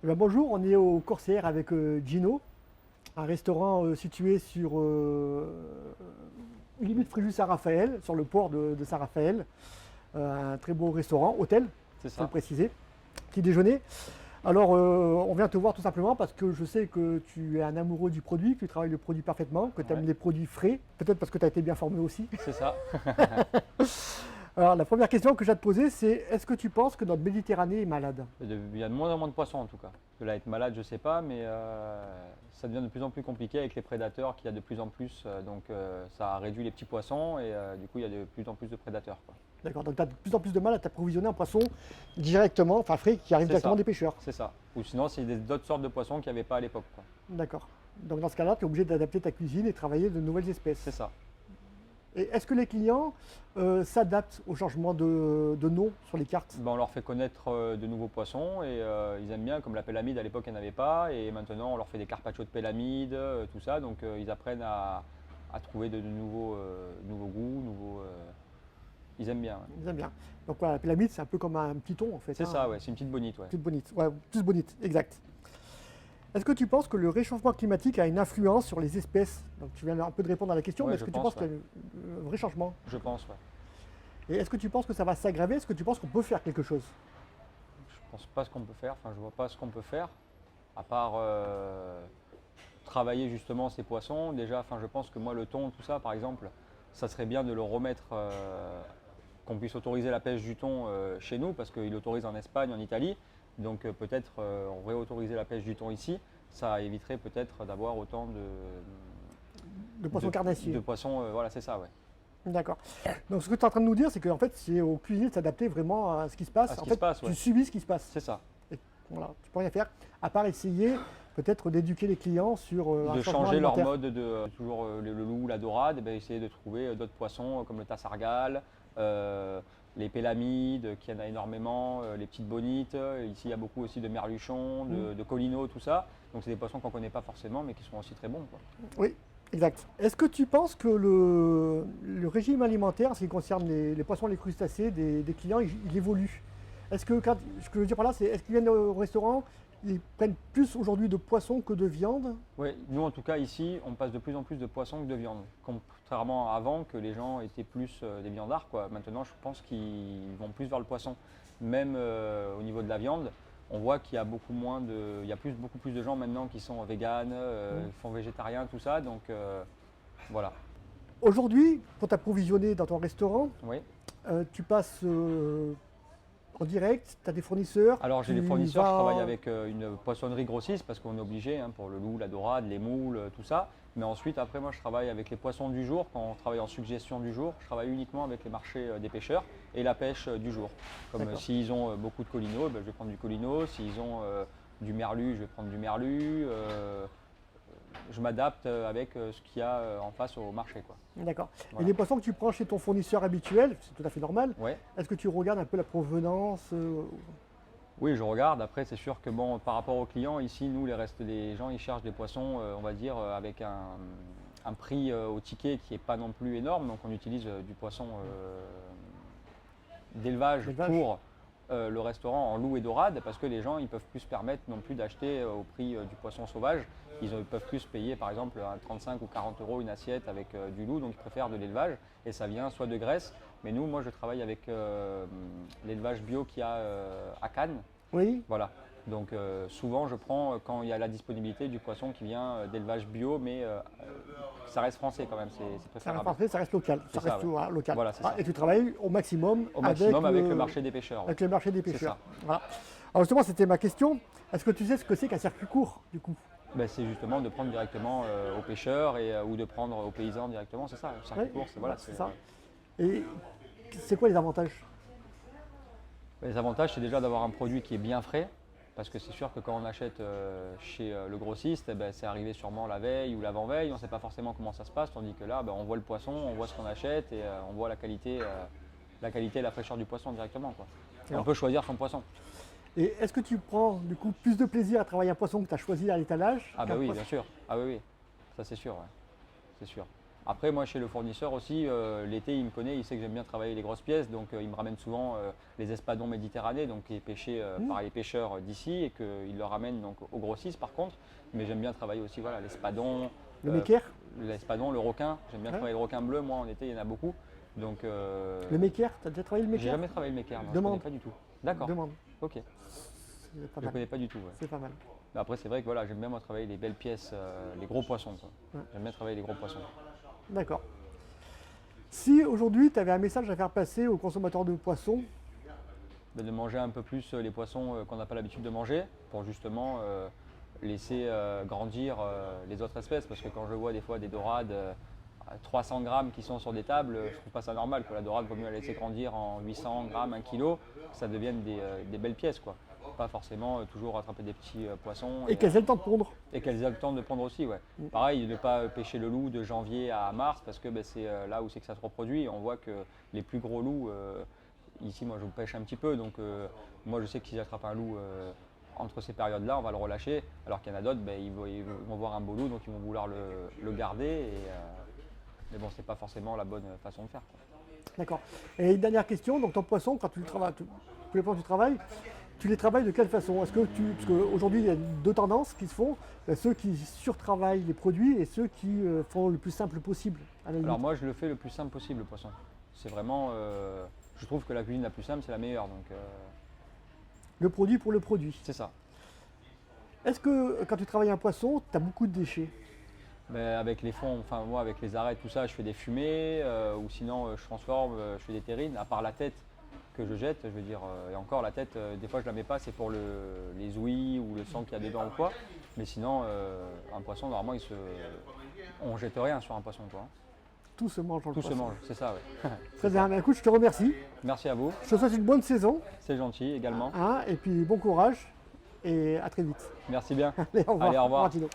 Eh ben, bonjour, on est au Corsair avec Gino, un restaurant situé sur limite Fréjus-Saint-Raphaël, sur le port de Saint-Raphaël. Un très beau restaurant, hôtel, C'est il faut le ça. préciser. Petit déjeuner. Alors, on vient te voir tout simplement parce que je sais que tu es un amoureux du produit, que tu travailles le produit parfaitement, que tu aimes Ouais, les produits frais, peut-être parce que tu as été bien formé aussi. c'est ça. Alors, la première question que j'ai à te poser, c'est est-ce que tu penses que notre Méditerranée est malade? Il y a de moins en moins de poissons en tout cas. De là, être malade, je sais pas, mais ça devient de plus en plus compliqué avec les prédateurs qu'il y a de plus en plus. Ça a réduit les petits poissons et du coup, il y a de plus en plus de prédateurs, quoi. D'accord, donc tu as de plus en plus de mal à t'approvisionner en poisson directement, enfin frais, qui arrive C'est directement ça. des pêcheurs. C'est ça. Ou sinon, c'est d'autres sortes de poissons qu'il n'y avait pas à l'époque, quoi. D'accord. Donc dans ce cas-là, tu es obligé d'adapter ta cuisine et travailler de nouvelles C'est espèces. ça. Et est-ce que les clients s'adaptent au changement de nom sur les cartes? Ben, on leur fait connaître de nouveaux poissons et ils aiment bien, comme la pélamide à l'époque, il n'y en avait pas. Et maintenant, on leur fait des carpaccio de pélamide, tout ça. Donc, ils apprennent à trouver de nouveaux goûts, ils aiment bien, ouais. Ils aiment bien. Donc voilà, la pyramide, c'est un peu comme un petit thon en fait, C'est hein. ça, ouais, c'est une petite bonite, ouais. Petite bonite. Ouais, plus bonite, exact. Est-ce que tu penses que le réchauffement climatique a une influence sur les espèces? Donc tu viens un peu de répondre à la question, Ouais, mais est-ce je que tu pense, penses qu'il ouais. y a un vrai changement? Je pense, ouais. Et est-ce que tu penses que ça va s'aggraver? Est-ce que tu penses qu'on peut faire quelque chose? Je pense pas ce qu'on peut faire, enfin, je vois pas ce qu'on peut faire, à part travailler justement ces poissons. Déjà, enfin, je pense que moi, le thon, tout ça, par exemple, ça serait bien de le remettre, qu'on puisse autoriser la pêche du thon chez nous, parce qu'il autorise en Espagne, en Italie. Donc peut-être on réautoriser la pêche du thon ici, ça éviterait peut-être d'avoir autant De poissons carnassiers. de poissons. Voilà, c'est ça, ouais. D'accord. Donc ce que tu es en train de nous dire, c'est qu'en fait, c'est aux cuisiniers de s'adapter vraiment à ce qui se passe. À ce En qui fait, se passe, ouais. tu subis ce qui se passe. C'est ça. Et voilà, tu peux rien faire, à part essayer peut-être d'éduquer les clients sur un De changement changer leur alimentaire. mode de toujours le loup, la dorade, et ben, essayer de trouver d'autres poissons comme le tassargal, les pélamides, qu'il y en a énormément, les petites bonites. Ici, il y a beaucoup aussi de merluchons, de collineaux, tout ça. Donc, c'est des poissons qu'on ne connaît pas forcément, mais qui sont aussi très bons, quoi. Oui, exact. Est-ce que tu penses que le régime alimentaire, en ce qui concerne les poissons et les crustacés des clients, il évolue? Est-ce que, ce que je veux dire par là, c'est est-ce qu'ils viennent au restaurant, ils prennent plus aujourd'hui de poissons que de viande? Oui, nous en tout cas ici, on passe de plus en plus de poissons que de viande. Contrairement à avant, que les gens étaient plus des viandards, quoi. Maintenant, je pense qu'ils vont plus vers le poisson. Même au niveau de la viande, on voit qu'il y a il y a beaucoup plus de gens maintenant qui sont véganes, font végétarien, tout ça. Donc voilà. Aujourd'hui, pour t'approvisionner dans ton restaurant, Oui. tu passes en direct, tu as des fournisseurs. Alors j'ai les tu fournisseurs, je vas- travaille avec une poissonnerie grossiste parce qu'on est obligé, hein, pour le loup, la dorade, les moules, tout ça. Mais ensuite, après, moi je travaille avec les poissons du jour. Quand on travaille en suggestion du jour, je travaille uniquement avec les marchés des pêcheurs et la pêche du jour. Comme D'accord. s'ils ont beaucoup de collinots, ben, je vais prendre du collino. S'ils ont du merlu, je vais prendre du merlu. Je m'adapte avec ce qu'il y a en face au marché, quoi. D'accord. Et Voilà. les poissons que tu prends chez ton fournisseur habituel, c'est tout à fait normal, Ouais. est-ce que tu regardes un peu la provenance Oui, je regarde. Après, c'est sûr que bon, par rapport aux clients, ici, nous, les gens, ils cherchent des poissons, on va dire, avec un prix au ticket qui n'est pas non plus énorme. Donc, on utilise du poisson d'élevage d'élevage? pour le restaurant en loup et dorade, parce que les gens, ils peuvent plus se permettre non plus d'acheter au prix du poisson sauvage. Ils peuvent plus payer, par exemple, 35 ou 40 euros une assiette avec du loup, donc ils préfèrent de l'élevage. Et ça vient soit de Grèce, mais nous, moi, je travaille avec l'élevage bio qu'il y a à Cannes. Oui, Voilà. Donc souvent je prends quand il y a la disponibilité du poisson qui vient d'élevage bio, mais ça reste français quand même, c'est ça reste préférable. parfait, ça reste local. C'est Ça ça, reste ouais. voilà, local. Voilà, c'est Ah, ça. et tu travailles au maximum, Au maximum avec le le, marché des pêcheurs, ouais. avec le marché des C'est pêcheurs. ça. Voilà. Alors justement, c'était ma question. Est-ce que tu sais ce que c'est qu'un circuit court, du coup? Ben, c'est justement de prendre directement aux pêcheurs ou de prendre aux paysans directement, c'est ça, le circuit Ouais, court, voilà, c'est ça. Et c'est quoi les avantages? Les avantages, c'est déjà d'avoir un produit qui est bien frais, parce que c'est sûr que quand on achète chez le grossiste, eh ben, c'est arrivé sûrement la veille ou l'avant-veille, on ne sait pas forcément comment ça se passe, tandis que là, ben, on voit le poisson, on voit ce qu'on achète et on voit la qualité et la fraîcheur du poisson directement, quoi. Et on peut choisir son poisson. Et est-ce que tu prends du coup plus de plaisir à travailler un poisson que tu as choisi à l'étalage Ah bah qu'un oui, poisson- bien sûr. Ah oui, oui, ça c'est sûr, ouais. C'est sûr. Après, moi, chez le fournisseur aussi, l'été, il me connaît, il sait que j'aime bien travailler les grosses pièces, donc il me ramène souvent les espadons méditerranéens, donc qui est pêché par les pêcheurs d'ici et qu'il leur ramène donc aux grossistes par contre. Mais j'aime bien travailler aussi voilà, l'espadon, Le Maker. l'espadon, le requin. J'aime bien travailler le requin bleu, moi en été, il y en a beaucoup. Donc, Le Maker, tu as déjà travaillé le Maker? j'ai jamais travaillé le Maker, non, je ne Demande. connais pas du tout. D'accord, Demande. ok, C'est pas je ne mal. connais pas du tout. Ouais. C'est pas mal. Mais après, c'est vrai que voilà, j'aime bien moi travailler les belles pièces, les gros poissons. Quoi. Ouais. J'aime bien travailler les gros poissons. D'accord. Si aujourd'hui tu avais un message à faire passer aux consommateurs de poissons, De manger un peu plus les poissons qu'on n'a pas l'habitude de manger pour justement laisser grandir les autres espèces. Parce que quand je vois des fois des dorades à 300 grammes qui sont sur des tables, je trouve pas ça normal. Que la dorade, vaut mieux la laisser grandir en 800 grammes, 1 kilo, que ça devienne des belles pièces. Quoi. Pas forcément toujours attraper des petits poissons. et qu'elles aient le temps de pondre. Et qu'elles aient le temps de pondre aussi. Ouais. Pareil, ne pas pêcher le loup de janvier à mars parce que c'est là où c'est que ça se reproduit. On voit que les plus gros loups, ici moi je pêche un petit peu, donc moi je sais que si j'attrape un loup entre ces périodes-là, on va le relâcher. Alors qu'il y en a d'autres, ils vont voir un beau loup, donc ils vont vouloir le garder. Mais bon, c'est pas forcément la bonne façon de faire. Quoi. D'accord. Et une dernière question, donc ton poisson, quand tu le travailles, tous les poissons que tu travailles, tu les travailles de quelle façon? Est-ce que parce qu'aujourd'hui il y a deux tendances qui se font, ceux qui surtravaillent les produits et ceux qui font le plus simple possible. À la limite. Alors moi je le fais le plus simple possible le poisson. C'est vraiment, je trouve que la cuisine la plus simple c'est la meilleure. Donc Le produit pour le produit. c'est ça. Est-ce que quand tu travailles un poisson, tu as beaucoup de déchets? Mais avec les fonds, enfin moi avec les arêtes, tout ça, je fais des fumées ou sinon je transforme, je fais des terrines, à part la tête que je jette, je veux dire, et encore la tête, des fois je la mets pas, c'est pour les ouïes ou le sang qu'il y a dedans ou quoi. Mais sinon, un poisson, normalement, on jette rien sur un poisson. Quoi. Tout se mange dans le Tout se poisson. mange, c'est ça, ouais. Très bien, écoute, je te remercie. Merci à vous, Je te souhaite une bonne saison, c'est gentil également. hein, et puis bon courage, et à très vite. Merci bien. Allez, au revoir. Allez, au revoir. Tino.